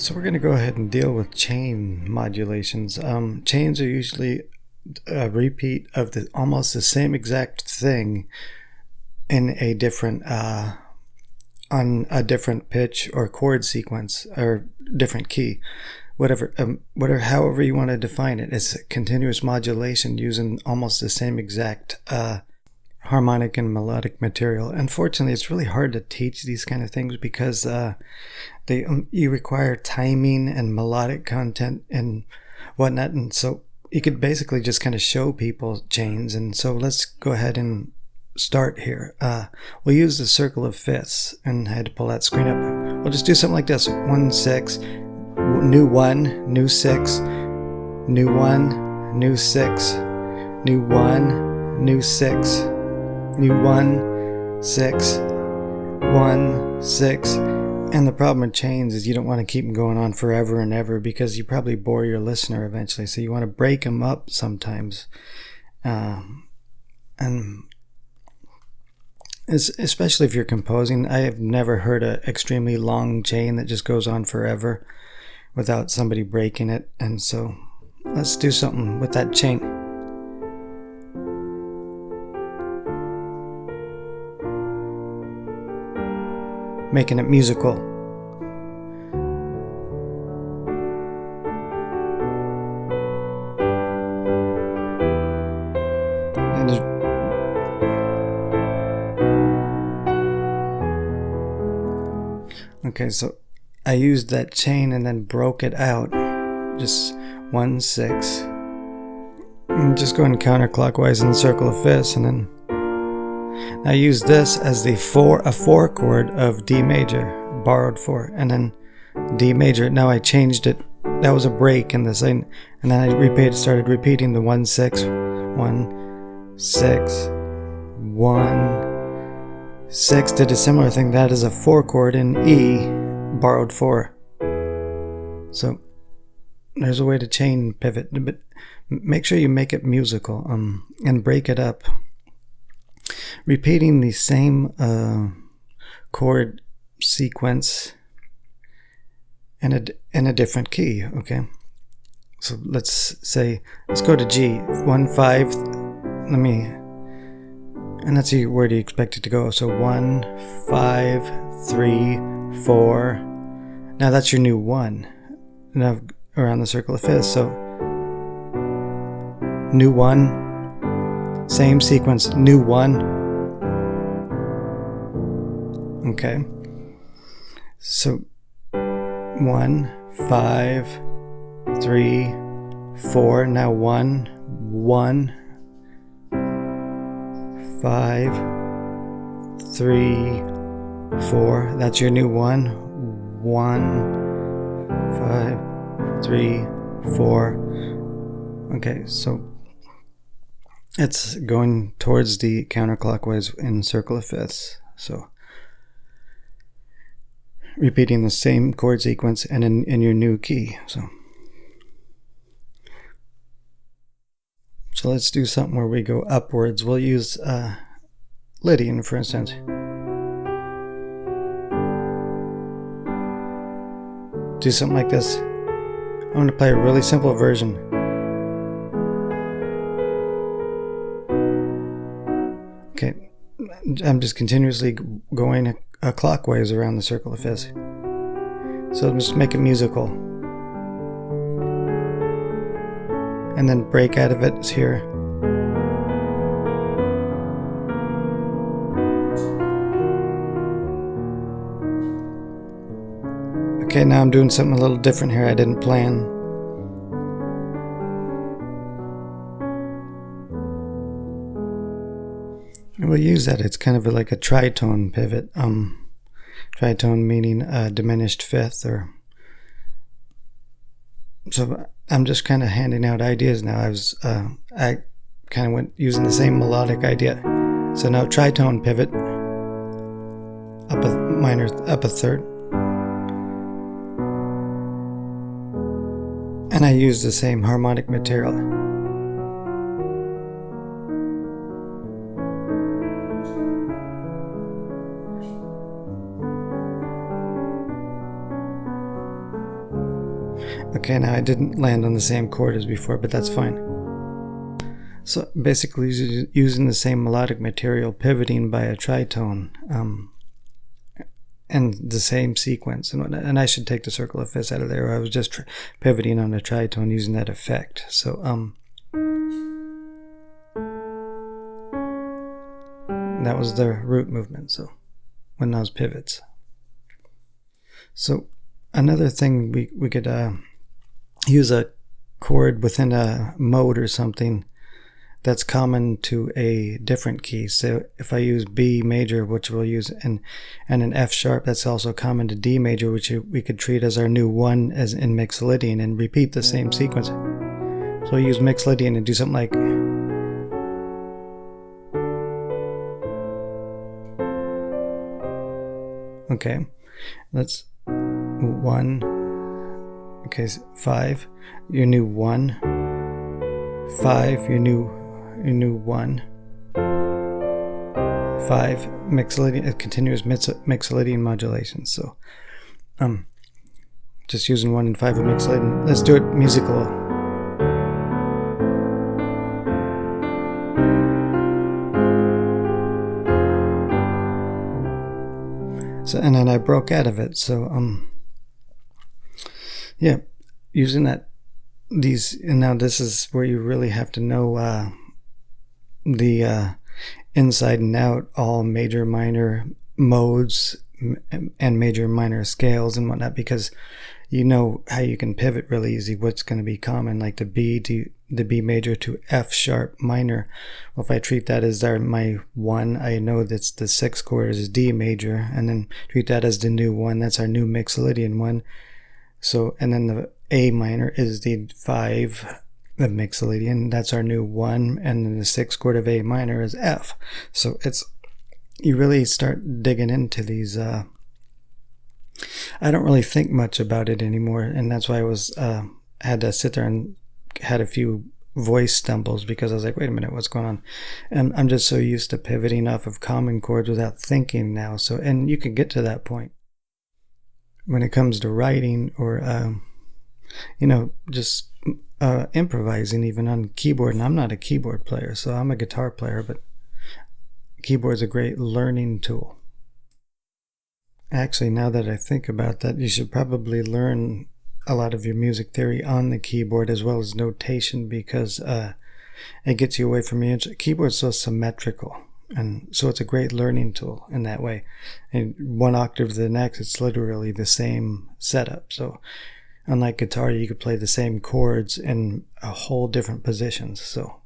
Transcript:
So we're going to go ahead and deal with chain modulations. Chains are usually a repeat of almost the same exact thing in a different on a different pitch or chord sequence or different key, whatever, however you want to define it. It's a continuous modulation using almost the same exact harmonic and melodic material. Unfortunately, it's really hard to teach these kind of things because you require timing and melodic content and whatnot, and so you could basically just kind of show people chains. And so let's go ahead and start here. We'll use the circle of fifths, and I had to pull that screen up. We'll just do something like this: 1 6, new 1, new 6, new 1, new 6, new 1, new 6, new 1, 6, 1, 6. And the problem with chains is you don't want to keep them going on forever and ever, because you probably bore your listener eventually. So you want to break them up sometimes, and especially if you're composing. I have never heard an extremely long chain that just goes on forever without somebody breaking it. And so let's do something with that chain. Making it musical. And okay, so I used that chain and then broke it out. Just 1 6. And just going counterclockwise in the circle of fifths, and then I use this as the 4 chord of D major, borrowed 4, and then D major. Now I changed it. That was a break in the same, and then I started repeating the 1 6, 1 6, 1 6. Did a similar thing. That is a 4 chord in E, borrowed 4. So there's a way to chain pivot, but make sure you make it musical, and break it up. Repeating the same chord sequence in a different key. Okay, so let's go to G. 1 5. And that's where do you expect it to go? So 1 5 3 4. Now that's your new 1. Now around the circle of fifths. So new 1, same sequence, new 1. Okay, so 1 5 3 4. Now 1 1 5 3 4. That's your new 1 1 5 3 4. Okay, so it's going towards the counterclockwise in circle of fifths. So repeating the same chord sequence and in your new key. So let's do something where we go upwards. We'll use Lydian, for instance. Do something like this. I'm going to play a really simple version. Okay, I'm just continuously going clockwise around the circle of fifths. So just make it musical. And then break out of it here. Okay, now I'm doing something a little different here. I didn't plan. We'll use that. It's kind of like a tritone pivot. Tritone meaning diminished fifth, or so. I'm just kind of handing out ideas now. I kind of went using the same melodic idea. So now tritone pivot, up a minor, up a third, and I use the same harmonic material. Okay, now I didn't land on the same chord as before, but that's fine. So basically using the same melodic material, pivoting by a tritone, and the same sequence. And I should take the circle of fifths out of there. I was just pivoting on a tritone using that effect. So that was the root movement, so when those pivots. So another thing we could use a chord within a mode or something that's common to a different key. So if I use B major, which we'll use, and an F sharp, that's also common to D major, which we could treat as our new 1 as in Mixolydian, and repeat the same sequence. So we'll use Mixolydian and do something like, okay, that's 1, okay, 5, your new 1, 5, your new 1, 5, Mixolydian, continuous Mixolydian modulation. So just using 1 and 5 of Mixolydian. Let's do it musical. So, and then I broke out of it. So yeah, using these, and now this is where you really have to know the inside and out, all major minor modes and major minor scales and whatnot, because you know how you can pivot really easy, what's going to be common, like the B major to F sharp minor. Well, if I treat that as my 1, I know that's the 6th chord is D major, and then treat that as the new 1, that's our new Mixolydian 1. So, and then the A minor is the 5 of Mixolydian, that's our new 1, and then the 6th chord of A minor is F. So it's, you really start digging into these. I don't really think much about it anymore, and that's why I was had to sit there and had a few voice stumbles, because I was like, wait a minute, what's going on? And I'm just so used to pivoting off of common chords without thinking now. So, and you can get to that point when it comes to writing, or you know, just improvising even on keyboard. And I'm not a keyboard player, so I'm a guitar player, but keyboard's a great learning tool. Actually, now that I think about that, you should probably learn a lot of your music theory on the keyboard as well as notation, because it gets you away from the keyboard's so symmetrical, and so it's a great learning tool in that way. And one octave to the next, it's literally the same setup. So unlike guitar, you could play the same chords in a whole different positions. So